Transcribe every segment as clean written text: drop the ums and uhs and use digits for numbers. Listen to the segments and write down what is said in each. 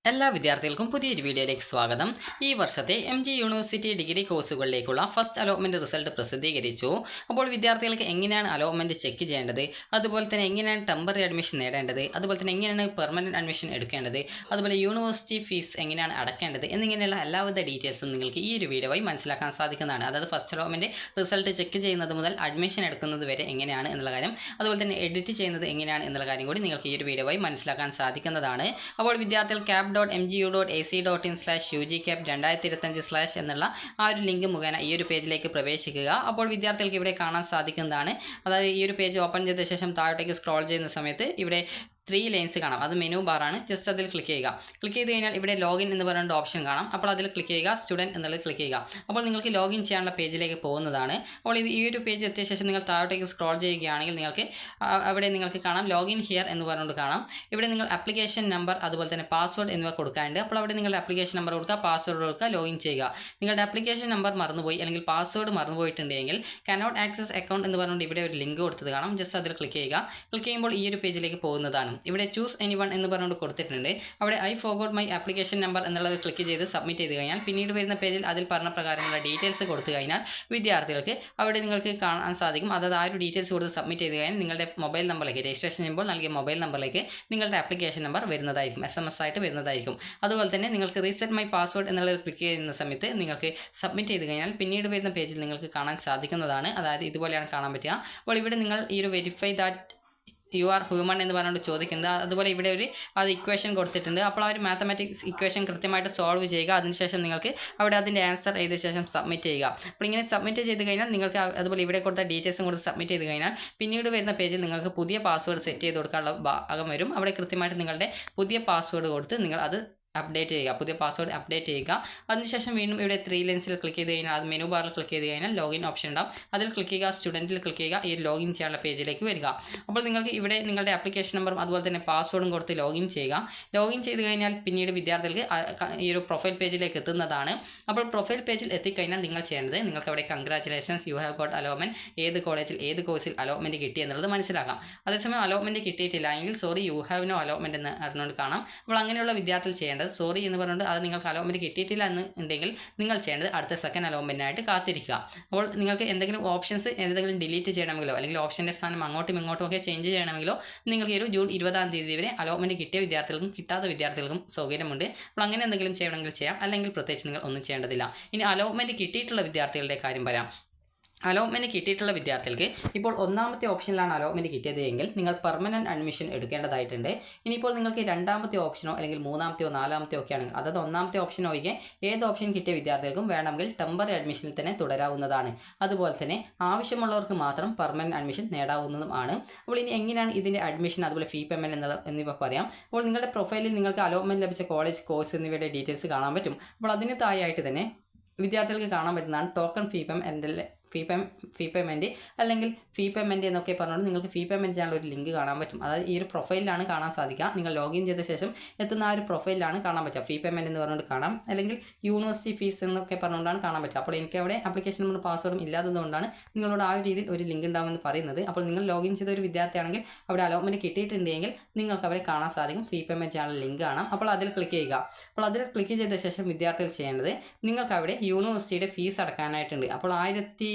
എല്ലാ വിദ്യാർത്ഥികൾക്കും പുതിയൊരു വീഡിയോയിലേക്ക് സ്വാഗതം. ഈ വർഷത്തെ MG യൂണിവേഴ്സിറ്റി ഡിഗ്രി കോഴ്സുകളിലേക്കുള്ള ഫസ്റ്റ് അലോട്ട്മെൻറ്റ് റിസൾട്ട് പ്രസിദ്ധീകരിച്ചു. അപ്പോൾ വിദ്യാർത്ഥികൾക്ക് എങ്ങനെയാണ് അലോട്ട്മെൻറ്റ് ചെക്ക് ചെയ്യേണ്ടത്, അതുപോലെ തന്നെ എങ്ങനെയാണ് ടെമ്പററി അഡ്മിഷൻ നേടേണ്ടത്, അതുപോലെ തന്നെ എങ്ങനെയാണ് പെർമനൻറ്റ് അഡ്മിഷൻ എടുക്കേണ്ടത്, അതുപോലെ യൂണിവേഴ്സിറ്റി ഫീസ് എങ്ങനെയാണ് അടക്കേണ്ടത് എന്നിങ്ങനെയുള്ള എല്ലാവിധ ഡീറ്റെയിൽസും നിങ്ങൾക്ക് ഈ ഒരു വീഡിയോ വഴി മനസ്സിലാക്കാൻ സാധിക്കുന്നതാണ്. അതായത് ഫസ്റ്റ് അലോട്ട്മെൻറ്റ് റിസൾട്ട് ചെക്ക് ചെയ്യുന്നത് മുതൽ അഡ്മിഷൻ എടുക്കുന്നത് വരെ എങ്ങനെയാണ് എന്നുള്ള കാര്യം, അതുപോലെ തന്നെ എഡിറ്റ് ചെയ്യുന്നത് എങ്ങനെയാണ് എന്നുള്ള കാര്യം കൂടി നിങ്ങൾക്ക് ഈ ഒരു വീഡിയോ വഴി മനസ്സിലാക്കാൻ സാധിക്കുന്നതാണ്. അപ്പോൾ വിദ്യാർത്ഥികൾ cap.mgu.ac.in/ugcap 2025/ എന്നുള്ള ആ ഒരു ലിങ്ക് മുഖേന ഈ ഒരു പേജിലേക്ക് പ്രവേശിക്കുക. അപ്പോൾ വിദ്യാർത്ഥികൾക്ക് ഇവിടെ കാണാൻ സാധിക്കുന്നതാണ്. അതായത് ഈ ഒരു പേജ് ഓപ്പൺ ചെയ്ത ശേഷം താഴോട്ടേക്ക് സ്ക്രോൾ ചെയ്യുന്ന സമയത്ത് ഇവിടെ 3 ലൈൻസ് കാണാം. അത് മെനു ബാറാണ്. ജസ്റ്റ് അതിൽ ക്ലിക്ക് ചെയ്യുക. ക്ലിക്ക് ചെയ്ത് കഴിഞ്ഞാൽ ഇവിടെ ലോഗിൻ എന്ന് പറയുന്ന ഓപ്ഷൻ കാണാം. അപ്പോൾ അതിൽ ക്ലിക്ക് ചെയ്യുക, സ്റ്റുഡൻറ്റ് എന്നുള്ളത് ക്ലിക്ക് ചെയ്യുക. അപ്പോൾ നിങ്ങൾക്ക് ലോഗിൻ ചെയ്യാനുള്ള പേജിലേക്ക് പോകുന്നതാണ്. അപ്പോൾ ഈ ഒരു പേജ് എത്തിയ ശേഷം നിങ്ങൾ താഴോട്ടേക്ക് സ്ക്രോൾ ചെയ്യുകയാണെങ്കിൽ നിങ്ങൾക്ക് അവിടെ നിങ്ങൾക്ക് കാണാം ലോഗിൻ ഹിയർ എന്ന് പറഞ്ഞുകൊണ്ട് കാണാം. ഇവിടെ നിങ്ങൾ ആപ്ലിക്കേഷൻ നമ്പർ അതുപോലെ തന്നെ പാസ്വേഡ് എന്നിവ കൊടുക്കാനുണ്ട്. അപ്പോൾ അവിടെ നിങ്ങളുടെ ആപ്ലിക്കേഷൻ നമ്പർ കൊടുക്കുക, പാസ്വേഡ് കൊടുക്കുക, ലോഗിൻ ചെയ്യുക. നിങ്ങളുടെ ആപ്ലിക്കേഷൻ നമ്പർ മറന്നുപോയി അല്ലെങ്കിൽ പാസ്വേഡ് മറന്നുപോയിട്ടുണ്ടെങ്കിൽ കനോട്ട് ആക്സസ് അക്കൗണ്ട് എന്ന് പറഞ്ഞുകൊണ്ട് ഇവിടെ ഒരു ലിങ്ക് കൊടുത്തത് കാണാം. ജസ്റ്റ് അതിൽ ക്ലിക്ക് ചെയ്യുക. ക്ലിക്ക് ചെയ്യുമ്പോൾ ഈ ഒരു പേജിലേക്ക് പോകുന്നതാണ്. ഇവിടെ ചൂസ് എനിവൺ എന്ന് പറഞ്ഞുകൊണ്ട് കൊടുത്തിട്ടുണ്ട്. അവിടെ I forgot my application number എന്നുള്ളത് ക്ലിക്ക് ചെയ്ത് സബ്മിറ്റ് ചെയ്ത് കഴിഞ്ഞാൽ പിന്നീട് വരുന്ന പേജിൽ അതിൽ പറഞ്ഞ പ്രകാരമുള്ള ഡീറ്റെയിൽസ് കൊടുത്തു കഴിഞ്ഞാൽ വിദ്യാർത്ഥികൾക്ക് അവിടെ നിങ്ങൾക്ക് കാണാൻ സാധിക്കും. അതായത് ആ ഒരു ഡീറ്റെയിൽസ് കൊടുത്ത് സബ്മിറ്റ് ചെയ്ത് കഴിഞ്ഞാൽ നിങ്ങളുടെ മൊബൈൽ നമ്പറിലേക്ക് രജിസ്ട്രേഷൻ ചെയ്യുമ്പോൾ നൽകിയ മൊബൈൽ നമ്പറിലേക്ക് നിങ്ങളുടെ ആപ്ലിക്കേഷൻ നമ്പർ വരുന്നതായിരിക്കും, SMS ആയിട്ട് വരുന്നതായിരിക്കും. അതുപോലെ തന്നെ നിങ്ങൾക്ക് റീസെറ്റ് മൈ പാസ്വേഡ് എന്നുള്ളത് ക്ലിക്ക് ചെയ്യുന്ന സമയത്ത് നിങ്ങൾക്ക് സബ്മിറ്റ് ചെയ്ത് കഴിഞ്ഞാൽ പിന്നീട് വരുന്ന പേജിൽ നിങ്ങൾക്ക് കാണാൻ സാധിക്കുന്നതാണ്. അതായത് ഇതുപോലെയാണ് കാണാൻ പറ്റുക. അപ്പോൾ ഇവിടെ നിങ്ങൾ ഈ ഒരു verify that you are human എന്ന് പറഞ്ഞുകൊണ്ട് ചോദിക്കുന്നത്. അതുപോലെ ഇവിടെ ഒരു ഇക്വേഷൻ കൊടുത്തിട്ടുണ്ട്. അപ്പോൾ ആ ഒരു മാത്തമാറ്റിക്സ് ഇക്വേഷൻ കൃത്യമായിട്ട് സോൾവ് ചെയ്യുക. അതിനുശേഷം നിങ്ങൾക്ക് അവിടെ അതിൻ്റെ ആൻസർ ചെയ്ത ശേഷം സബ്മിറ്റ് ചെയ്യുക. അപ്പോൾ ഇങ്ങനെ സബ്മിറ്റ് ചെയ്ത് കഴിഞ്ഞാൽ നിങ്ങൾക്ക് അതുപോലെ ഇവിടെ കൊടുത്ത ഡീറ്റെയിൽസും കൊടുത്ത് സബ്മിറ്റ് ചെയ്ത് കഴിഞ്ഞാൽ പിന്നീട് വരുന്ന പേജിൽ നിങ്ങൾക്ക് പുതിയ പാസ്വേഡ് സെറ്റ് ചെയ്ത് കൊടുക്കാനുള്ള ഭാഗം വരും. അവിടെ കൃത്യമായിട്ട് നിങ്ങളുടെ പുതിയ പാസ്വേഡ് കൊടുത്ത് നിങ്ങൾ അത് അപ്ഡേറ്റ് ചെയ്യുക, പുതിയ പാസ്വേഡ് അപ്ഡേറ്റ് ചെയ്യുക. അതിനുശേഷം വീണ്ടും ഇവിടെ 3 ലൈൻസിൽ ക്ലിക്ക് ചെയ്ത് കഴിഞ്ഞാൽ അത് മെനു ബാറിൽ ക്ലിക്ക് ചെയ്ത് കഴിഞ്ഞാൽ ലോഗിൻ ഓപ്ഷൻ ഉണ്ടാവും. അതിൽ ക്ലിക്ക് ചെയ്യുക, സ്റ്റുഡൻറ്റിൽ ക്ലിക്ക് ചെയ്യുക, ഈ ലോഗിൻ ചെയ്യാനുള്ള പേജിലേക്ക് വരിക. അപ്പോൾ നിങ്ങൾക്ക് ഇവിടെ നിങ്ങളുടെ ആപ്ലിക്കേഷൻ നമ്പറും അതുപോലെ തന്നെ പാസ്വേഡും കൊടുത്ത് ലോഗിൻ ചെയ്യുക. ലോഗിൻ ചെയ്ത് കഴിഞ്ഞാൽ പിന്നീട് വിദ്യാർത്ഥികൾക്ക് ഈ ഒരു പ്രൊഫൈൽ പേജിലേക്ക് എത്തുന്നതാണ്. അപ്പോൾ പ്രൊഫൈൽ പേജിൽ എത്തിക്കഴിഞ്ഞാൽ നിങ്ങൾ ചെയ്യേണ്ടത് നിങ്ങൾക്ക് അവിടെ congratulations you have got allotment, ഏത് കോളേജിൽ ഏത് കോഴ്സിൽ അലോട്ട്മെൻറ്റ് കിട്ടി എന്നുള്ളത് മനസ്സിലാക്കാം. അതേസമയം അലോട്ട്മെൻറ്റ് കിട്ടിയിട്ടില്ല എങ്കിൽ sorry you have no allotment എന്ന് അറിഞ്ഞുകൊണ്ട് കാണാം. അപ്പോൾ അങ്ങനെയുള്ള വിദ്യാർത്ഥികൾ ചെയ്യേണ്ടത് സോറി എന്ന് പറഞ്ഞുകൊണ്ട് അത് നിങ്ങൾക്ക് അലോട്ട്മെൻറ്റ് കിട്ടിയിട്ടില്ല എന്നുണ്ടെങ്കിൽ നിങ്ങൾ ചെയ്യേണ്ടത് അടുത്ത സെക്കൻഡ് അലോട്ട്മെൻറ്റിനായിട്ട് കാത്തിരിക്കുക. അപ്പോൾ നിങ്ങൾക്ക് എന്തെങ്കിലും ഓപ്ഷൻസ് എന്തെങ്കിലും ഡിലീറ്റ് ചെയ്യണമെങ്കിലോ അല്ലെങ്കിൽ ഓപ്ഷൻ്റെ സ്ഥാനം അങ്ങോട്ടും ഇങ്ങോട്ടും ഒക്കെ ചേഞ്ച് ചെയ്യണമെങ്കിലോ നിങ്ങൾക്ക് ഒരു ജൂൺ 20-ാം തീയതി വരെ അലോട്ട്മെൻറ്റ് കിട്ടിയ വിദ്യാർത്ഥികൾക്കും കിട്ടാത്ത വിദ്യാർത്ഥികൾക്കും സൗകര്യമുണ്ട്. അപ്പോൾ അങ്ങനെ എന്തെങ്കിലും ചെയ്യണമെങ്കിൽ ചെയ്യാം, അല്ലെങ്കിൽ പ്രത്യേകിച്ച് നിങ്ങൾ ഒന്നും ചെയ്യേണ്ടതില്ല. ഇനി അലോട്ട്മെൻറ്റ് കിട്ടിയിട്ടുള്ള വിദ്യാർത്ഥികളുടെ കാര്യം പറയാം. അലോട്ട്മെൻറ്റ് കിട്ടിയിട്ടുള്ള വിദ്യാർത്ഥികൾക്ക് ഇപ്പോൾ 1ാമത്തെ ഓപ്ഷനിലാണ് അലോട്ട്മെൻറ്റ് കിട്ടിയത് എങ്കിൽ നിങ്ങൾ പെർമനൻറ്റ് അഡ്മിഷൻ എടുക്കേണ്ടതായിട്ടുണ്ട്. ഇനിയിപ്പോൾ നിങ്ങൾക്ക് 2ാമത്തെ ഓപ്ഷനോ അല്ലെങ്കിൽ 3ാമത്തെയോ 4ാമത്തെയോ ഒക്കെ ആണെങ്കിൽ, അതായത് 1ാമത്തെ ഓപ്ഷൻ ഒഴികെ ഏത് ഓപ്ഷൻ കിട്ടിയ വിദ്യാർത്ഥികൾക്കും വേണമെങ്കിൽ ടെമ്പററി അഡ്മിഷനിൽ തന്നെ തുടരാവുന്നതാണ്. അതുപോലെ തന്നെ ആവശ്യമുള്ളവർക്ക് മാത്രം പെർമനൻറ്റ് അഡ്മിഷൻ നേടാവുന്നതുമാണ്. അപ്പോൾ ഇനി എങ്ങനെയാണ് ഇതിൻ്റെ അഡ്മിഷൻ അതുപോലെ ഫീ പേയ്മെൻറ്റ് എന്നിവ പറയാം. അപ്പോൾ നിങ്ങളുടെ പ്രൊഫൈലിൽ നിങ്ങൾക്ക് അലോട്ട്മെൻറ്റ് ലഭിച്ച കോളേജ്, കോഴ്സ് എന്നിവയുടെ ഡീറ്റെയിൽസ് കാണാൻ പറ്റും. അപ്പോൾ അതിന് താഴെയായിട്ട് തന്നെ വിദ്യാർത്ഥികൾക്ക് കാണാൻ പറ്റുന്നതാണ് ടോക്കൺ ഫീ പേയ്മെൻറ്റ് അല്ലെങ്കിൽ ഫീ പേയ്മെൻറ്റ് എന്നൊക്കെ പറഞ്ഞുകൊണ്ട് നിങ്ങൾക്ക് ഫീ പേയ്മെൻറ്റ് ചെയ്യാനുള്ള ഒരു ലിങ്ക് കാണാൻ പറ്റും. അതായത് ഈ ഒരു പ്രൊഫൈലിലാണ് കാണാൻ സാധിക്കുക. നിങ്ങൾ ലോഗിൻ ചെയ്ത ശേഷം എത്തുന്ന ആ ഒരു പ്രൊഫൈലിലാണ് കാണാൻ പറ്റുക. ഫീ പേയ്മെൻറ്റ് എന്ന് പറഞ്ഞുകൊണ്ട് കാണാം, അല്ലെങ്കിൽ യൂണിവേഴ്സിറ്റി ഫീസ് എന്നൊക്കെ പറഞ്ഞുകൊണ്ടാണ് കാണാൻ പറ്റുക. അപ്പോൾ എനിക്ക് അവിടെ ആപ്ലിക്കേഷൻ നമ്പർ പാസ്വേഡും ഇല്ലാത്തതുകൊണ്ടാണ് നിങ്ങളോട് ആ ഒരു രീതിയിൽ ഒരു ലിങ്ക് ഉണ്ടാവുമെന്ന് പറയുന്നത്. അപ്പോൾ നിങ്ങൾ ലോഗിൻ ചെയ്ത ഒരു വിദ്യാർത്ഥിയാണെങ്കിൽ അവിടെ അലോട്ട്മെൻറ്റ് കിട്ടിയിട്ടുണ്ടെങ്കിൽ നിങ്ങൾക്ക് അവിടെ കാണാൻ സാധിക്കും ഫീ പേയ്മെൻറ്റ് ചെയ്യാനുള്ള ലിങ്ക് കാണാം. അപ്പോൾ അതിൽ ക്ലിക്ക് ചെയ്യുക. അപ്പോൾ അതിൽ ക്ലിക്ക് ചെയ്ത ശേഷം വിദ്യാർത്ഥികൾ ചെയ്യേണ്ടത് നിങ്ങൾക്ക് അവിടെ യൂണിവേഴ്സിറ്റിയുടെ ഫീസ് അടക്കാനായിട്ടുണ്ട്. അപ്പോൾ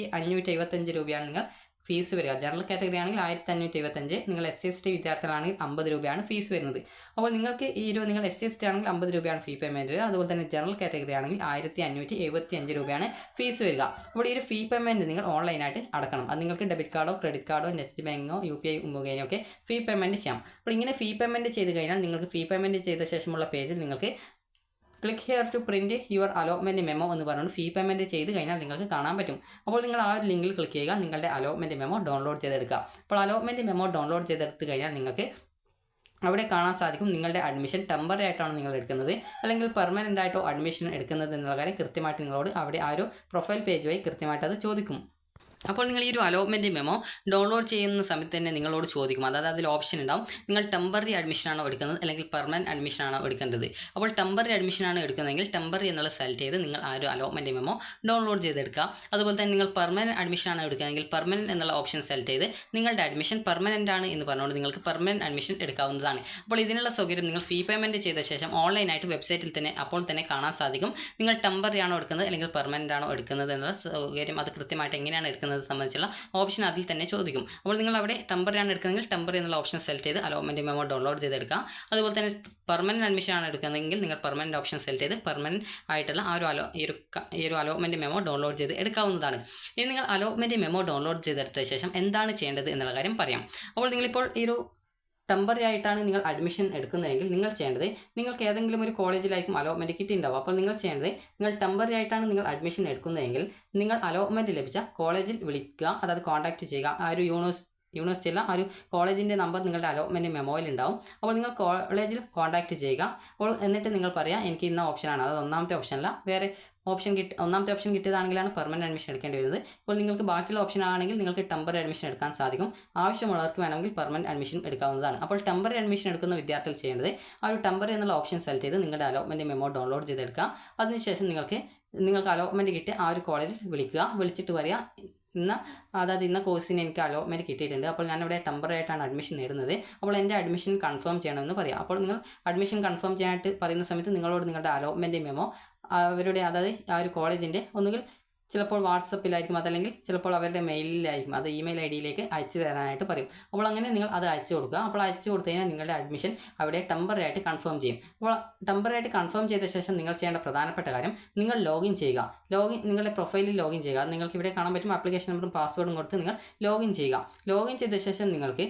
1575 രൂപയാണ് നിങ്ങൾ ഫീസ് വരിക. ജനറൽ കാറ്റഗറി ആണെങ്കിൽ 1575, നിങ്ങൾ SC/ST വിദ്യാർത്ഥികളാണെങ്കിൽ 50 രൂപയാണ് ഫീസ് വരുന്നത്. അപ്പോൾ നിങ്ങൾക്ക് നിങ്ങൾ SC/ST ആണെങ്കിൽ 50 രൂപയാണ് ഫീ പേയ്മെൻറ്റ് വരിക. അതുപോലെ തന്നെ ജനറൽ കാറ്റഗറി ആണെങ്കിൽ 1575 രൂപയാണ് ഫീസ് വരിക. അപ്പോൾ ഈ ഒരു ഫീ പേയ്മെൻറ്റ് നിങ്ങൾ ഓൺലൈനായിട്ട് അടക്കണം. അത് നിങ്ങൾക്ക് ഡെബിറ്റ് കാർഡോ ക്രെഡിറ്റ് കാർഡോ നെറ്റ് ബാങ്കോ UPI മുഖേനയോ ഒക്കെ ഫീ പേയ്മെൻറ്റ് ചെയ്യാം. അപ്പോൾ ഇങ്ങനെ ഫീ പേയ്മെൻറ്റ് ചെയ്ത് കഴിഞ്ഞാൽ നിങ്ങൾക്ക് ഫീ പേയ്മെൻറ്റ് ചെയ്ത ശേഷമുള്ള പേജിൽ നിങ്ങൾക്ക് click here to print your allotment memo എന്ന് പറഞ്ഞുകൊണ്ട് ഫീ പേയ്മെൻറ്റ് ചെയ്ത് കഴിഞ്ഞാൽ നിങ്ങൾക്ക് കാണാൻ പറ്റും. അപ്പോൾ നിങ്ങൾ ആ ഒരു ലിങ്കിൽ ക്ലിക്ക് ചെയ്യുക, നിങ്ങളുടെ അലോട്ട്മെൻറ്റ് മെമ്മോ ഡൗൺലോഡ് ചെയ്തെടുക്കുക. അപ്പോൾ അലോട്ട്മെൻറ്റ് മെമ്മോ ഡൗൺലോഡ് ചെയ്തെടുത്ത് കഴിഞ്ഞാൽ നിങ്ങൾക്ക് അവിടെ കാണാൻ സാധിക്കും നിങ്ങളുടെ അഡ്മിഷൻ ടെമ്പററി ആയിട്ടാണ് നിങ്ങൾ എടുക്കുന്നത് അല്ലെങ്കിൽ പെർമനൻ്റ് ആയിട്ടോ അഡ്മിഷൻ എടുക്കുന്നത് എന്നുള്ള കാര്യം കൃത്യമായിട്ട് നിങ്ങളോട് അവിടെ ആ ഒരു പ്രൊഫൈൽ പേജ് വഴി കൃത്യമായിട്ട് അത് ചോദിക്കും. അപ്പോൾ നിങ്ങൾ ഈ ഒരു അലോട്ട്മെൻറ്റ് മെമ്മോ ഡൗൺലോഡ് ചെയ്യുന്ന സമയത്ത് തന്നെ നിങ്ങളോട് ചോദിക്കും, അതായത് അതിൽ ഓപ്ഷൻ ഉണ്ടാവും, നിങ്ങൾ ടെമ്പററി അഡ്മിഷനാണോ എടുക്കുന്നത് അല്ലെങ്കിൽ പെർമനൻറ്റ് അഡ്മിഷനാണോ എടുക്കേണ്ടത്. അപ്പോൾ ടെമ്പററി അഡ്മിഷനാണ് എടുക്കുന്നതെങ്കിൽ ടെമ്പററി എന്നുള്ള സെലക്ട് ചെയ്ത് നിങ്ങൾ ആ ഒരു അലോട്ട്മെൻറ്റ് മെമ്മോ ഡൗൺലോഡ് ചെയ്തെടുക്കുക. അതുപോലെ തന്നെ നിങ്ങൾ പെർമനൻറ്റ് അഡ്മിഷനാണ് എടുക്കുന്നതെങ്കിൽ പെർമനൻറ്റ് എന്നുള്ള ഓപ്ഷൻ സെലക്ട് ചെയ്ത് നിങ്ങളുടെ അഡ്മിഷൻ പെർമനൻ്റ് ആണ് എന്ന് പറഞ്ഞുകൊണ്ട് നിങ്ങൾക്ക് പെർമനൻറ്റ് അഡ്മിഷൻ എടുക്കാവുന്നതാണ്. അപ്പോൾ ഇതിനുള്ള സൗകര്യം നിങ്ങൾ ഫീ പേയ്മെൻറ്റ് ചെയ്ത ശേഷം ഓൺലൈനായിട്ട് വെബ്സൈറ്റിൽ തന്നെ അപ്പോൾ തന്നെ കാണാൻ സാധിക്കും. നിങ്ങൾ ടെമ്പററി ആണോ എടുക്കുന്നത് അല്ലെങ്കിൽ പെർമനൻ്റ് ആണോ എടുക്കുന്നത് എന്നുള്ള സൗകര്യം അത് കൃത്യമായിട്ട് എങ്ങനെയാണ് എടുക്കുന്നത് സംബന്ധിച്ചുള്ള ഓപ്ഷൻ അതിൽ തന്നെ ചോദിക്കും. അപ്പോൾ നിങ്ങൾ അവിടെ ടെമ്പററി ആണ് എടുക്കുന്നതെങ്കിൽ ടെമ്പററി എന്നുള്ള ഓപ്ഷൻ സെലക്ട് ചെയ്ത് അലോട്ട്മെൻറ്റ് മെമ്മോ ഡൗൺലോഡ് ചെയ്തെടുക്കാം. അതുപോലെ തന്നെ പെർമനൻറ്റ് അഡ്മിഷൻ ആണ് എടുക്കുന്നതെങ്കിൽ നിങ്ങൾ പെർമനൻറ്റ് ഓപ്ഷൻ സെലക്ട് ചെയ്ത് പെർമനൻറ്റ് ആയിട്ടുള്ള ആ ഒരു ഈ ഒരു അലോട്ട്മെൻറ്റ് മെമ്മോ ഡൗൺലോഡ് ചെയ്ത് എടുക്കാവുന്നതാണ്. ഇനി നിങ്ങൾ അലോട്ട്മെൻറ്റ് മെമ്മോ ഡൗൺലോഡ് ചെയ്തെടുത്ത ശേഷം എന്താണ് ചെയ്യേണ്ടത് എന്നുള്ള കാര്യം പറയാം. അപ്പോൾ നിങ്ങളിപ്പോൾ ഈ ഒരു ടെമ്പററി ആയിട്ടാണ് നിങ്ങൾ അഡ്മിഷൻ എടുക്കുന്നതെങ്കിൽ നിങ്ങൾ ചെയ്യേണ്ടത്, നിങ്ങൾക്ക് ഏതെങ്കിലും ഒരു കോളേജിലായിരിക്കും അലോട്ട്മെൻറ്റ് കിട്ടിയിട്ടുണ്ടാവും. അപ്പോൾ നിങ്ങൾ ചെയ്യേണ്ടത്, നിങ്ങൾ ടെമ്പററി ആയിട്ടാണ് നിങ്ങൾ അഡ്മിഷൻ എടുക്കുന്നതെങ്കിൽ നിങ്ങൾ അലോട്ട്മെൻറ്റ് ലഭിച്ച കോളേജിൽ വിളിക്കുക, അതായത് കോൺടാക്റ്റ് ചെയ്യുക. ആ ഒരു യൂണിവേഴ്സിറ്റിയിലെ ആ ഒരു കോളേജിൻ്റെ നമ്പർ നിങ്ങളുടെ അലോട്ട്മെൻറ്റ് മെമ്മോയിൽ ഉണ്ടാവും. അപ്പോൾ നിങ്ങൾ കോളേജിൽ കോൺടാക്റ്റ് ചെയ്യുക. അപ്പോൾ എന്നിട്ട് നിങ്ങൾ പറയുക എനിക്ക് ഇന്ന ഓപ്ഷനാണ്, അതായത് ഒന്നാമത്തെ ഓപ്ഷനല്ല വേറെ ഒന്നാമത്തെ ഓപ്ഷൻ കിട്ടിയതാണെങ്കിലാണ് പെർമനൻറ്റ് അഡ്മിഷൻ എടുക്കേണ്ടി വരുന്നത്. അപ്പോൾ നിങ്ങൾക്ക് ബാക്കിയുള്ള ഓപ്ഷൻ ആണെങ്കിൽ നിങ്ങൾക്ക് ടെമ്പററി അഡ്മിഷൻ എടുക്കാൻ സാധിക്കും. ആവശ്യമുള്ളവർക്ക് വേണമെങ്കിൽ പെർമനൻറ്റ് അഡ്മിഷൻ എടുക്കാവുന്നതാണ്. അപ്പോൾ ടെമ്പററി അഡ്മിഷൻ എടുക്കുന്ന വിദ്യാർത്ഥികൾ ചെയ്യേണ്ടത് ആ ഒരു ടെമ്പററി എന്നുള്ള ഓപ്ഷൻ സെലക്ട് ചെയ്ത് നിങ്ങളുടെ അലോട്ട്മെൻറ്റ് മെമ്മോ ഡൗൺലോഡ് ചെയ്തെടുക്കുക. അതിനുശേഷം നിങ്ങൾക്ക് അലോട്ട്മെൻറ്റ് കിട്ടി ആ ഒരു കോളേജിൽ വിളിച്ചിട്ട് പറയുക ഇന്ന കോഴ്സിന് എനിക്ക് അലോട്ട്മെൻറ്റ് കിട്ടിയിട്ടുണ്ട്, അപ്പോൾ ഞാനിവിടെ ടെമ്പററി ആയിട്ടാണ് അഡ്മിഷൻ നേടുന്നത്, അപ്പോൾ എൻ്റെ അഡ്മിഷൻ കൺഫേം ചെയ്യണമെന്ന് പറയാം. അപ്പോൾ നിങ്ങൾ അഡ്മിഷൻ കൺഫേം ചെയ്യാനായിട്ട് പറയുന്ന സമയത്ത് നിങ്ങളോട് നിങ്ങളുടെ അലോട്ട്മെൻറ്റ് മെമ്മോ അവരുടെ, അതായത് ആ ഒരു കോളേജിൻ്റെ ഒന്നുകിൽ ചിലപ്പോൾ വാട്സപ്പിലായിരിക്കും, അതല്ലെങ്കിൽ ചിലപ്പോൾ അവരുടെ മെയിലിലായിരിക്കും, അത് ഇമെയിൽ ID യിലേക്ക് അയച്ചു തരാനായിട്ട് പറയും. അപ്പോൾ അങ്ങനെ നിങ്ങൾ അത് അയച്ചു കൊടുക്കുക. അപ്പോൾ അയച്ചു കൊടുത്തു കഴിഞ്ഞാൽ നിങ്ങളുടെ അഡ്മിഷൻ അവിടെ ടെമ്പററി ആയിട്ട് കൺഫേം ചെയ്യും. അപ്പോൾ ടെമ്പററി ആയിട്ട് കൺഫേം ചെയ്ത ശേഷം നിങ്ങൾ ചെയ്യേണ്ട പ്രധാനപ്പെട്ട കാര്യം, നിങ്ങൾ ലോഗിൻ ചെയ്യുക. നിങ്ങളുടെ പ്രൊഫൈലിൽ ലോഗിൻ ചെയ്യുക. നിങ്ങൾക്ക് ഇവിടെ കാണാൻ പറ്റും, ആപ്ലിക്കേഷൻ നമ്പറും പാസ്വേഡും കൊടുത്ത് നിങ്ങൾ ലോഗിൻ ചെയ്യുക. ലോഗിൻ ചെയ്ത ശേഷം നിങ്ങൾക്ക്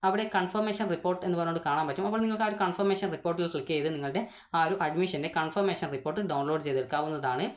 അവിടെ കൺഫർമേഷൻ റിപ്പോർട്ട് എന്ന് പറഞ്ഞുകൊണ്ട് കാണാൻ പറ്റും. അപ്പോൾ നിങ്ങൾക്ക് ആ ഒരു കൺഫർമേഷൻ റിപ്പോർട്ടിൽ ക്ലിക്ക് ചെയ്ത് നിങ്ങളുടെ ആ ഒരു അഡ്മിഷൻ്റെ കൺഫർമേഷൻ റിപ്പോർട്ട് ഡൗൺലോഡ് ചെയ്തെടുക്കാവുന്നതാണ്.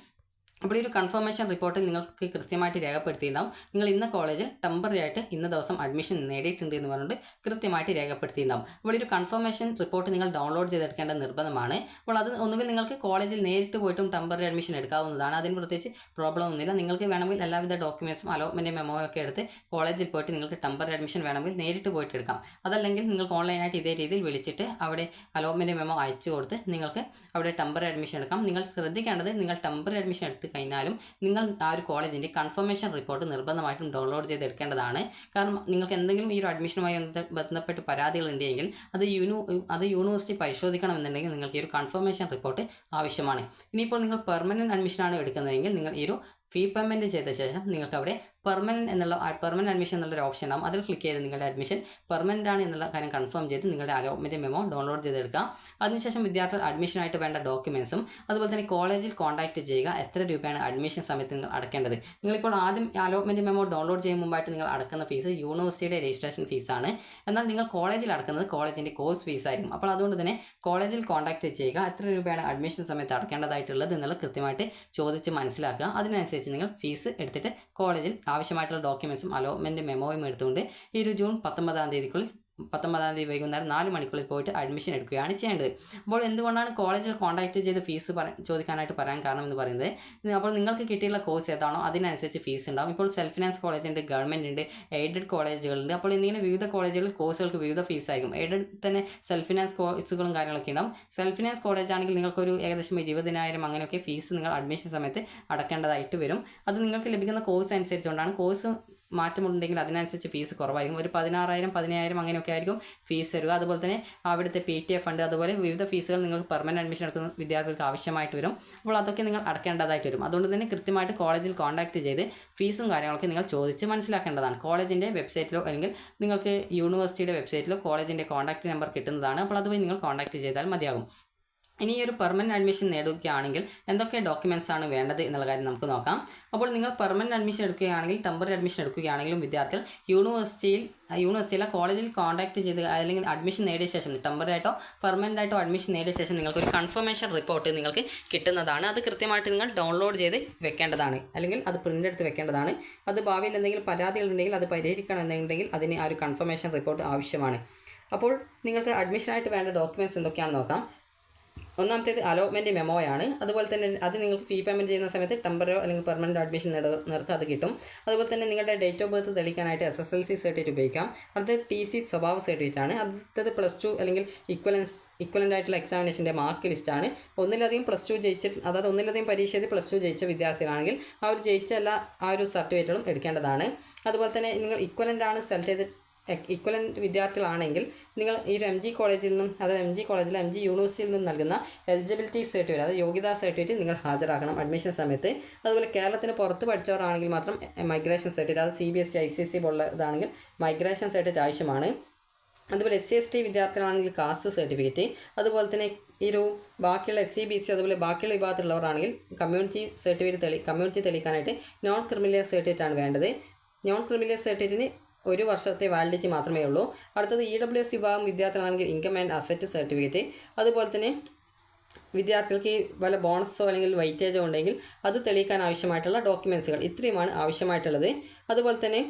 അപ്പോൾ ഈ ഒരു കൺഫർമേഷൻ റിപ്പോർട്ടിൽ നിങ്ങൾക്ക് കൃത്യമായിട്ട് രേഖപ്പെടുത്തിയിട്ടുണ്ടാവും നിങ്ങൾ ഇന്ന കോളേജിൽ ടെമ്പററി ആയിട്ട് ഇന്ന ദിവസം അഡ്മിഷൻ നേടിയിട്ടുണ്ട് എന്ന് പറഞ്ഞിട്ട് കൃത്യമായിട്ട് രേഖപ്പെടുത്തിയിട്ടുണ്ടാവും. അപ്പോൾ ഈ ഒരു കൺഫർമേഷൻ റിപ്പോർട്ട് നിങ്ങൾ ഡൗൺലോഡ് ചെയ്തെടുക്കേണ്ട നിർബന്ധമാണ്. അപ്പോൾ അത് ഒന്നുകിൽ നിങ്ങൾക്ക് കോളേജിൽ നേരിട്ട് പോയിട്ടും ടെമ്പററി അഡ്മിഷൻ എടുക്കാവുന്നതാണ്. അതിന് പ്രത്യേകിച്ച് പ്രോബ്ലം ഒന്നുമില്ല. നിങ്ങൾക്ക് വേണമെങ്കിൽ എല്ലാവിധ ഡോക്യുമെൻറ്റ്സും അലോട്ട്മെൻറ്റ് മെമ്മോ ഒക്കെ എടുത്ത് കോളേജിൽ പോയിട്ട് നിങ്ങൾക്ക് ടെമ്പററി അഡ്മിഷൻ വേണമെങ്കിൽ നേരിട്ട് പോയിട്ട് എടുക്കാം. അതല്ലെങ്കിൽ നിങ്ങൾക്ക് ഓൺലൈനായിട്ട് ഇതേ രീതിയിൽ വിളിച്ചിട്ട് അവിടെ അലോട്ട്മെൻറ്റ് മെമ്മോ അയച്ചു കൊടുത്ത് നിങ്ങൾക്ക് അവിടെ ടെമ്പററി അഡ്മിഷൻ എടുക്കാം. നിങ്ങൾ ശ്രദ്ധിക്കേണ്ടത്, നിങ്ങൾ ടെമ്പററി അഡ്മിഷൻ എടുത്ത് കഴിഞ്ഞാലും നിങ്ങൾ ആ ഒരു കോളേജിൻ്റെ കൺഫർമേഷൻ റിപ്പോർട്ട് നിർബന്ധമായിട്ടും ഡൗൺലോഡ് ചെയ്തെടുക്കേണ്ടതാണ്. കാരണം നിങ്ങൾക്ക് എന്തെങ്കിലും ഈ ഒരു അഡ്മിഷനുമായി ബന്ധപ്പെട്ട് പരാതികൾ ഉണ്ടെങ്കിൽ അത് യൂണിവേഴ്സിറ്റി പരിശോധിക്കണമെന്നുണ്ടെങ്കിൽ നിങ്ങൾക്ക് ഈ ഒരു കൺഫർമേഷൻ റിപ്പോർട്ട് ആവശ്യമാണ്. ഇനിയിപ്പോൾ നിങ്ങൾ പെർമനൻറ്റ് അഡ്മിഷനാണ് എടുക്കുന്നതെങ്കിൽ നിങ്ങൾ ഈ ഒരു ഫീ പേയ്മെൻറ്റ് ചെയ്ത ശേഷം നിങ്ങൾക്ക് അവിടെ പെർമനൻറ്റ് അഡ്മിഷൻ എന്നുള്ളൊരു ഓപ്ഷൻ ഉണ്ടാകും. അതിൽ ക്ലിക്ക് ചെയ്ത് നിങ്ങളുടെ അഡ്മിഷൻ പെർമനൻ്റ് ആണ് എന്നുള്ള കാര്യം കൺഫേം ചെയ്ത് നിങ്ങളുടെ അലോട്ട്മെൻറ്റ് മെമ്മോ ഡൗൺലോഡ് ചെയ്തെടുക്കാം. അതിനുശേഷം വിദ്യാർത്ഥികൾ അഡ്മിഷനായിട്ട് വേണ്ട ഡോക്യുമെൻസും അതുപോലെ തന്നെ കോളേജിൽ കോൺടാക്റ്റ് ചെയ്യുക. എത്ര രൂപയാണ് അഡ്മിഷൻ സമയത്ത് നിങ്ങൾ അടയ്ക്കേണ്ടത്. നിങ്ങളിപ്പോൾ ആദ്യം അലോട്ട്മെൻറ്റ് മെമ്മോ ഡൗൺലോഡ് ചെയ്യുന്ന മുമ്പായിട്ട് നിങ്ങൾ അടക്കുന്ന ഫീസ് യൂണിവേഴ്സിറ്റിയുടെ രജിസ്ട്രേഷൻ ഫീസാണ്. എന്നാൽ നിങ്ങൾ കോളേജിൽ അടക്കുന്നത് കോളേജിൻ്റെ കോഴ്സ് ഫീസായിരിക്കും. അപ്പോൾ അതുകൊണ്ട് തന്നെ കോളേജിൽ കോൺടാക്റ്റ് ചെയ്യുക. എത്ര രൂപയാണ് അഡ്മിഷൻ സമയത്ത് അടയ്ക്കേണ്ടതായിട്ടുള്ളത് എന്നുള്ളത് കൃത്യമായിട്ട് ചോദിച്ച് മനസ്സിലാക്കുക. അതിനനുസരിച്ച് നിങ്ങൾ ഫീസ് എടുത്തിട്ട് കോളേജിൽ ആവശ്യമായിട്ടുള്ള ഡോക്യുമെൻറ്റ്സും അലോട്ട്മെൻറ്റ് മെമ്മോയും എടുത്തുകൊണ്ട് ഈ ഒരു ജൂൺ 19-ാം തീയതി വൈകുന്നേരം 4 മണിക്കുള്ളിൽ പോയിട്ട് അഡ്മിഷൻ എടുക്കുകയാണ് ചെയ്യേണ്ടത്. അപ്പോൾ എന്തുകൊണ്ടാണ് കോളേജിൽ കോൺടാക്റ്റ് ചെയ്ത് ഫീസ് ചോദിക്കാനായിട്ട് പറയാൻ കാരണം എന്ന് പറയുന്നത്, അപ്പോൾ നിങ്ങൾക്ക് കിട്ടിയുള്ള കോഴ്സ് ഏതാണോ അതിനനുസരിച്ച് ഫീസ് ഉണ്ടാകും. ഇപ്പോൾ സെൽഫ് ഫിനാൻസ് കോളേജ് ഉണ്ട്, ഗവൺമെൻറ് ഉണ്ട്, എയ്ഡഡ് കോളേജുകളുണ്ട്. അപ്പോൾ എന്നിങ്ങനെ വിവിധ കോളേജുകളിൽ കോഴ്സുകൾക്ക് വിവിധ ഫീസായിരിക്കും. എയ്ഡഡ് തന്നെ സെൽഫ് ഫിനാൻസ് കോഴ്സുകളും കാര്യങ്ങളൊക്കെ ഉണ്ടാവും. സെൽഫ് ഫിനാൻസ് കോളേജ് ആണെങ്കിൽ നിങ്ങൾക്കൊരു ഏകദേശം 20,000 അങ്ങനെയൊക്കെ ഫീസ് നിങ്ങൾ അഡ്മിഷൻ സമയത്ത് അടക്കേണ്ടതായിട്ട് വരും. അത് നിങ്ങൾക്ക് ലഭിക്കുന്ന കോഴ്സ് അനുസരിച്ചുകൊണ്ടാണ്. കോഴ്സ് മാറ്റമുണ്ടെങ്കിൽ അതിനനുസരിച്ച് ഫീസ് കുറവായിരിക്കും. ഒരു 16,000 15,000 അങ്ങനെയൊക്കെ ആയിരിക്കും ഫീസ് വരിക. അതുപോലെ തന്നെ അവിടുത്തെ PTA ഫണ്ട്, അതുപോലെ വിവിധ ഫീസുകൾ നിങ്ങൾക്ക് പെർമനൻറ്റ് അഡ്മിഷൻ എടുക്കുന്ന വിദ്യാർത്ഥികൾക്ക് ആവശ്യമായിട്ട് വരും. അപ്പോൾ അതൊക്കെ നിങ്ങൾ അടക്കേണ്ടതായിട്ട് വരും. അതുകൊണ്ട് തന്നെ കൃത്യമായിട്ട് കോളേജിൽ കോൺടാക്റ്റ് ചെയ്ത് ഫീസും കാര്യങ്ങളൊക്കെ നിങ്ങൾ ചോദിച്ച് മനസ്സിലാക്കേണ്ടതാണ്. കോളേജിൻ്റെ വെബ്സൈറ്റിലോ അല്ലെങ്കിൽ നിങ്ങൾക്ക് യൂണിവേഴ്സിറ്റിയുടെ വെബ്സൈറ്റിലോ കോളേജിൻ്റെ കോൺടാക്റ്റ് നമ്പർ കിട്ടുന്നതാണ്. അപ്പോൾ അതുവഴി നിങ്ങൾ കോൺടാക്റ്റ് ചെയ്താൽ മതിയാകും. ഇനി ഒരു പെർമനൻറ്റ് അഡ്മിഷൻ നേടുകയാണെങ്കിൽ എന്തൊക്കെ ഡോക്യുമെൻറ്റ്സ് ആണ് വേണ്ടത് എന്നുള്ള കാര്യം നമുക്ക് നോക്കാം. അപ്പോൾ നിങ്ങൾ പെർമനൻറ്റ് അഡ്മിഷൻ എടുക്കുകയാണെങ്കിൽ ടെമ്പററി അഡ്മിഷൻ എടുക്കുകയാണെങ്കിലും വിദ്യാർത്ഥികൾ യൂണിവേഴ്സിറ്റിയിലെ കോളേജിൽ കോൺടാക്റ്റ് ചെയ്ത് അല്ലെങ്കിൽ അഡ്മിഷൻ നേടിയ ശേഷം ടെമ്പററി ആയിട്ടോ പെർമനൻ്റ് ആയിട്ടോ അഡ്മിഷൻ നേടിയ ശേഷം നിങ്ങൾക്കൊരു കൺഫർമേഷൻ റിപ്പോർട്ട് നിങ്ങൾക്ക് കിട്ടുന്നതാണ്. അത് കൃത്യമായിട്ട് നിങ്ങൾ ഡൗൺലോഡ് ചെയ്ത് വെക്കേണ്ടതാണ്, അല്ലെങ്കിൽ അത് പ്രിൻ്റ് എടുത്ത് വെക്കേണ്ടതാണ്. അത് ഭാവിയിൽ എന്തെങ്കിലും പരാതികളുണ്ടെങ്കിൽ അത് പരിഹരിക്കണമെന്നുണ്ടെങ്കിൽ അതിന് ആ ഒരു കൺഫർമേഷൻ റിപ്പോർട്ട് ആവശ്യമാണ്. അപ്പോൾ നിങ്ങൾക്ക് അഡ്മിഷനായിട്ട് വേണ്ട ഡോക്യുമെൻറ്റ്സ് എന്തൊക്കെയാണെന്ന് നോക്കാം. ഒന്നാമത്തേത് അലോട്ട്മെൻറ്റ് മെമ്മോയാണ്. അതുപോലെ തന്നെ അത് നിങ്ങൾക്ക് ഫീ പേയ്മെൻറ്റ് ചെയ്യുന്ന സമയത്ത് ടെമ്പറോ അല്ലെങ്കിൽ പെർമനൻറ്റ് അഡ്മിഷൻ നേർക്ക് അത് കിട്ടും. അതുപോലെ തന്നെ നിങ്ങളുടെ ഡേറ്റ് ഓഫ് ബർത്ത് തെളിയിക്കാനായിട്ട് SSLC സർട്ടിഫിക്കറ്റ് ഉപയോഗിക്കാം. അടുത്തത് TC സ്വഭാവ സർട്ടിഫിക്കറ്റ് ആണ്. അടുത്തത് +2 അല്ലെങ്കിൽ ഇക്വലൻ്റ് ആയിട്ടുള്ള എക്സാമിനേഷൻ്റെ മാർക്ക് ലിസ്റ്റാണ്. ഒന്നിലധികം +2 ജയിച്ചിട്ട്, അതായത് ഒന്നിലധികം പരീക്ഷയിൽ +2 ജയിച്ച വിദ്യാർത്ഥികളാണെങ്കിൽ ആ ഒരു ജയിച്ച എല്ലാ ആ ഒരു സർട്ടിഫിക്കറ്റുകളും എടുക്കേണ്ടതാണ്. അതുപോലെ തന്നെ നിങ്ങൾ ഇക്വലൻ്റ് ആണ് സെലക്ട് ചെയ്ത് ഇക്വലൻ്റ് വിദ്യാർത്ഥികളാണെങ്കിൽ നിങ്ങൾ ഈ ഒരു MG കോളേജിൽ നിന്നും, അതായത് MG കോളേജിൽ MG യൂണിവേഴ്സിറ്റിയിൽ നിന്നും നൽകുന്ന എലിജിബിലിറ്റി സർട്ടിഫിക്കറ്റ്, അതായത് യോഗ്യതാ സർട്ടിഫിക്കറ്റ് നിങ്ങൾ ഹാജരാക്കണം അഡ്മിഷൻ സമയത്ത്. അതുപോലെ കേരളത്തിന് പുറത്ത് പഠിച്ചവരാണെങ്കിൽ മാത്രം മൈഗ്രേഷൻ സർട്ടിഫിക്കറ്റ്, അതായത് CBSE ICSE പോലുള്ള ഇതാണെങ്കിൽ മൈഗ്രേഷൻ സർട്ടിഫിക്കറ്റ് ആവശ്യമാണ്. അതുപോലെ SC/ST വിദ്യാർത്ഥികളാണെങ്കിൽ കാസ്റ്റ് സർട്ടിഫിക്കറ്റ്. അതുപോലെ തന്നെ ഈ ഒരു ബാക്കിയുള്ള SC/BC അതുപോലെ ബാക്കിയുള്ള വിഭാഗത്തിലുള്ളവരാണെങ്കിൽ കമ്മ്യൂണിറ്റി തെളിയിക്കാനായിട്ട് നോൺ ക്രിമിനൽ സർട്ടിഫിക്കറ്റ് ആണ് വേണ്ടത്. നോൺ ക്രിമിനൽ സർട്ടിഫിക്കറ്റിന് 1 വർഷത്തെ വാലിഡിറ്റി മാത്രമേ ഉള്ളൂ. അടുത്തത് EWS വിഭാഗം വിദ്യാർത്ഥികളാണെങ്കിൽ ഇൻകം ആൻഡ് അസറ്റ് സർട്ടിഫിക്കറ്റ്. അതുപോലെ തന്നെ വിദ്യാർത്ഥികൾക്ക് വല്ല ബോണസോ അല്ലെങ്കിൽ വെയിറ്റേജോ ഉണ്ടെങ്കിൽ അത് തെളിയിക്കാൻ ആവശ്യമായിട്ടുള്ള ഡോക്യുമെൻറ്റ്സുകൾ ഇത്രയുമാണ് ആവശ്യമായിട്ടുള്ളത്. അതുപോലെ തന്നെ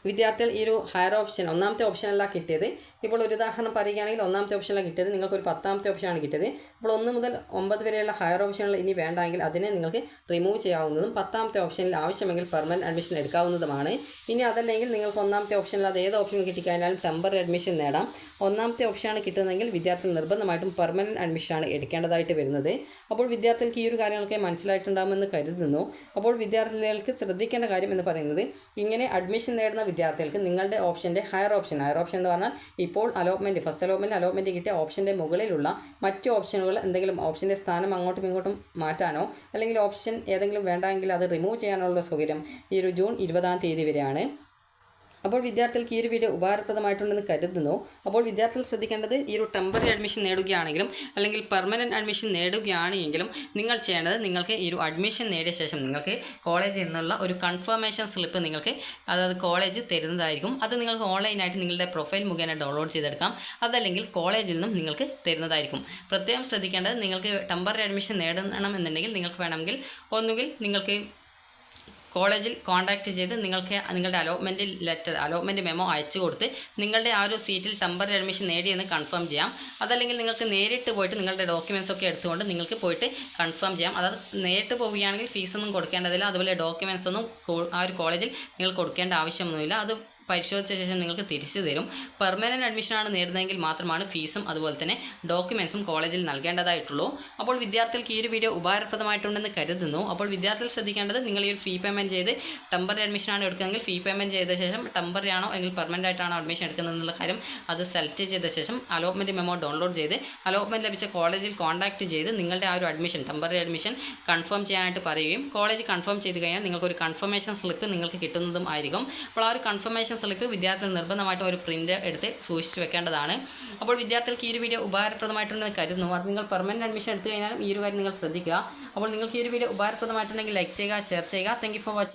വിദ്യാർത്ഥികൾ ഈ ഒരു ഹയർ ഓപ്ഷൻ, ഒന്നാമത്തെ ഓപ്ഷനല്ല കിട്ടിയത്. ഇപ്പോൾ ഒരു ഉദാഹരണം പറയുകയാണെങ്കിൽ ഒന്നാമത്തെ ഓപ്ഷനല്ല കിട്ടിയത്, നിങ്ങൾക്കൊരു 10ാമത്തെ ഓപ്ഷനാണ് കിട്ടിയത്. അപ്പോൾ 1 മുതൽ 9 വരെയുള്ള ഹയർ ഓപ്ഷനുകൾ ഇനി വേണ്ടെങ്കിൽ അതിനെ നിങ്ങൾക്ക് റിമൂവ് ചെയ്യാവുന്നതും 10ാമത്തെ ഓപ്ഷനിൽ ആവശ്യമെങ്കിൽ പെർമനൻറ്റ് അഡ്മിഷൻ എടുക്കാവുന്നതുമാണ്. ഇനി അതല്ലെങ്കിൽ നിങ്ങൾക്ക് 1ാമത്തെ ഓപ്ഷനിൽ അത് ഏത് ഓപ്ഷൻ കിട്ടിക്കഴിഞ്ഞാലും ടെമ്പററി അഡ്മിഷൻ നേടാം. 1ാമത്തെ ഓപ്ഷനാണ് കിട്ടുന്നതെങ്കിൽ വിദ്യാർത്ഥികൾ നിർബന്ധമായിട്ടും പെർമനൻറ്റ് അഡ്മിഷനാണ് എടുക്കേണ്ടതായിട്ട് വരുന്നത്. അപ്പോൾ വിദ്യാർത്ഥികൾക്ക് ഈ ഒരു കാര്യങ്ങളൊക്കെ മനസ്സിലായിട്ടുണ്ടാകുമെന്ന് കരുതുന്നു. അപ്പോൾ വിദ്യാർത്ഥികൾക്ക് ശ്രദ്ധിക്കേണ്ട കാര്യം എന്ന് പറയുന്നത്, ഇങ്ങനെ അഡ്മിഷൻ നേടുന്ന വിദ്യാർത്ഥികൾക്ക് നിങ്ങളുടെ ഓപ്ഷൻ്റെ ഹയർ ഓപ്ഷൻ എന്ന് പറഞ്ഞാൽ ഇപ്പോൾ ഫസ്റ്റ് അലോട്ട്മെൻറ്റ് കിട്ടിയ ഓപ്ഷൻ്റെ മുകളിലുള്ള മറ്റു ഓപ്ഷനുകൾ എന്തെങ്കിലും ഓപ്ഷൻ്റെ സ്ഥാനം അങ്ങോട്ടും ഇങ്ങോട്ടും മാറ്റാനോ അല്ലെങ്കിൽ ഓപ്ഷൻ ഏതെങ്കിലും വേണ്ടെങ്കിൽ അത് റിമൂവ് ചെയ്യാനുള്ള സൗകര്യം ഈ ഒരു ജൂൺ 20-ാം തീയതി വരെയാണ്. അപ്പോൾ വിദ്യാർത്ഥികൾക്ക് ഈ ഒരു വീഡിയോ ഉപകാരപ്രദമായിട്ടുണ്ടെന്ന് കരുതുന്നു. അപ്പോൾ വിദ്യാർത്ഥികൾ ശ്രദ്ധിക്കേണ്ടത്, ഈ ഒരു ടെമ്പററി അഡ്മിഷൻ നേടുകയാണെങ്കിലും അല്ലെങ്കിൽ പെർമനൻറ്റ് അഡ്മിഷൻ നേടുകയാണെങ്കിലും നിങ്ങൾ ചെയ്യേണ്ടത്, നിങ്ങൾക്ക് ഈ ഒരു അഡ്മിഷൻ നേടിയ ശേഷം നിങ്ങൾക്ക് കോളേജിൽ നിന്നുള്ള ഒരു കൺഫർമേഷൻ സ്ലിപ്പ് നിങ്ങൾക്ക്, അതായത് കോളേജ് തരുന്നതായിരിക്കും. അത് നിങ്ങൾക്ക് ഓൺലൈനായിട്ട് നിങ്ങളുടെ പ്രൊഫൈൽ മുഖേന ഡൗൺലോഡ് ചെയ്തെടുക്കാം. അതല്ലെങ്കിൽ കോളേജിൽ നിന്നും നിങ്ങൾക്ക് തരുന്നതായിരിക്കും. പ്രത്യേകം ശ്രദ്ധിക്കേണ്ടത്, നിങ്ങൾക്ക് ടെമ്പററി അഡ്മിഷൻ നേടണമെന്നുണ്ടെങ്കിൽ നിങ്ങൾക്ക് വേണമെങ്കിൽ ഒന്നുകിൽ നിങ്ങൾക്ക് കോളേജിൽ കോൺടാക്റ്റ് ചെയ്ത് നിങ്ങളുടെ അലോട്ട്മെൻറ്റ് മെമ്മോ അയച്ചു കൊടുത്ത് നിങ്ങളുടെ ആ ഒരു സീറ്റിൽ ടെമ്പററി അഡ്മിഷൻ നേടിയെന്ന് കൺഫേം ചെയ്യാം. അതല്ലെങ്കിൽ നിങ്ങൾക്ക് നേരിട്ട് പോയിട്ട് നിങ്ങളുടെ ഡോക്യുമെൻറ്റ്സ് ഒക്കെ എടുത്തുകൊണ്ട് നിങ്ങൾക്ക് പോയിട്ട് കൺഫേം ചെയ്യാം. അതായത് നേരിട്ട് പോവുകയാണെങ്കിൽ ഫീസൊന്നും കൊടുക്കേണ്ടതില്ല. അതുപോലെ ഡോക്യുമെൻറ്റ്സ് ഒന്നും ആ ഒരു കോളേജിൽ നിങ്ങൾ കൊടുക്കേണ്ട ആവശ്യമൊന്നുമില്ല. അത് പരിശോധിച്ച ശേഷം നിങ്ങൾക്ക് തിരിച്ചു തരും. പെർമനൻറ്റ് അഡ്മിഷനാണ് നേടുന്നതെങ്കിൽ മാത്രമാണ് ഫീസും അതുപോലെ തന്നെ ഡോക്യുമെൻറ്റ്സും കോളേജിൽ നൽകേണ്ടതായിട്ടുള്ളൂ. അപ്പോൾ വിദ്യാർത്ഥികൾക്ക് ഈ ഒരു വീഡിയോ ഉപകാരപ്രദമായിട്ടുണ്ടെന്ന് കരുതുന്നു. അപ്പോൾ വിദ്യാർത്ഥികൾ ശ്രദ്ധിക്കേണ്ടത്, നിങ്ങൾ ഈ ഒരു ഫീ പേയ്മെൻറ്റ് ചെയ്ത് ടെമ്പററി അഡ്മിഷനാണ് എടുക്കുന്നതെങ്കിൽ ഫീ പേയ്മെൻറ്റ് ചെയ്ത ശേഷം ടെമ്പററി ആണോ അല്ലെങ്കിൽ പെർമനൻ്റ് ആയിട്ടാണോ അഡ്മിഷൻ എടുക്കുന്നത് എന്നുള്ള കാര്യം അത് സെലക്ട് ചെയ്ത ശേഷം അലോട്ട്മെൻറ്റ് മെമ്മോ ഡൗൺലോഡ് ചെയ്ത് അലോട്ട്മെൻറ്റ് ലഭിച്ച കോളേജിൽ കോൺടാക്റ്റ് ചെയ്ത് നിങ്ങളുടെ ആ ഒരു അഡ്മിഷൻ, ടെമ്പററി അഡ്മിഷൻ കൺഫേം ചെയ്യാനായിട്ട് പറയുകയും കോളേജ് കൺഫേം ചെയ്ത് കഴിഞ്ഞാൽ നിങ്ങൾക്കൊരു കൺഫർമേഷൻ സ്ലിപ്പ് നിങ്ങൾക്ക് കിട്ടുന്നതും ആയിരിക്കും. അപ്പോൾ ആ ഒരു കൺഫർമേഷൻ സ്ലിപ്പ് വിദ്യാർത്ഥികൾ നിർബന്ധമായിട്ടും ഒരു പ്രിൻ്റ് എടുത്ത് സൂക്ഷിച്ച് വെക്കേണ്ടതാണ്. അപ്പോൾ വിദ്യാർത്ഥികൾക്ക് ഈ ഒരു വീഡിയോ ഉപകാരപ്രദമായിട്ടുണ്ടെന്ന് കരുതുന്നു. അത് നിങ്ങൾ പെർമനൻറ്റ് അഡ്മിഷൻ എടുത്തു കഴിഞ്ഞാലും ഈ ഒരു കാര്യം നിങ്ങൾ ശ്രദ്ധിക്കുക. അപ്പോൾ നിങ്ങൾക്ക് ഈ ഒരു വീഡിയോ ഉപകാരപ്രദമായിട്ടുണ്ടെങ്കിൽ ലൈക്ക് ചെയ്യുക, ഷെയർ ചെയ്യുക. Thank you for watching.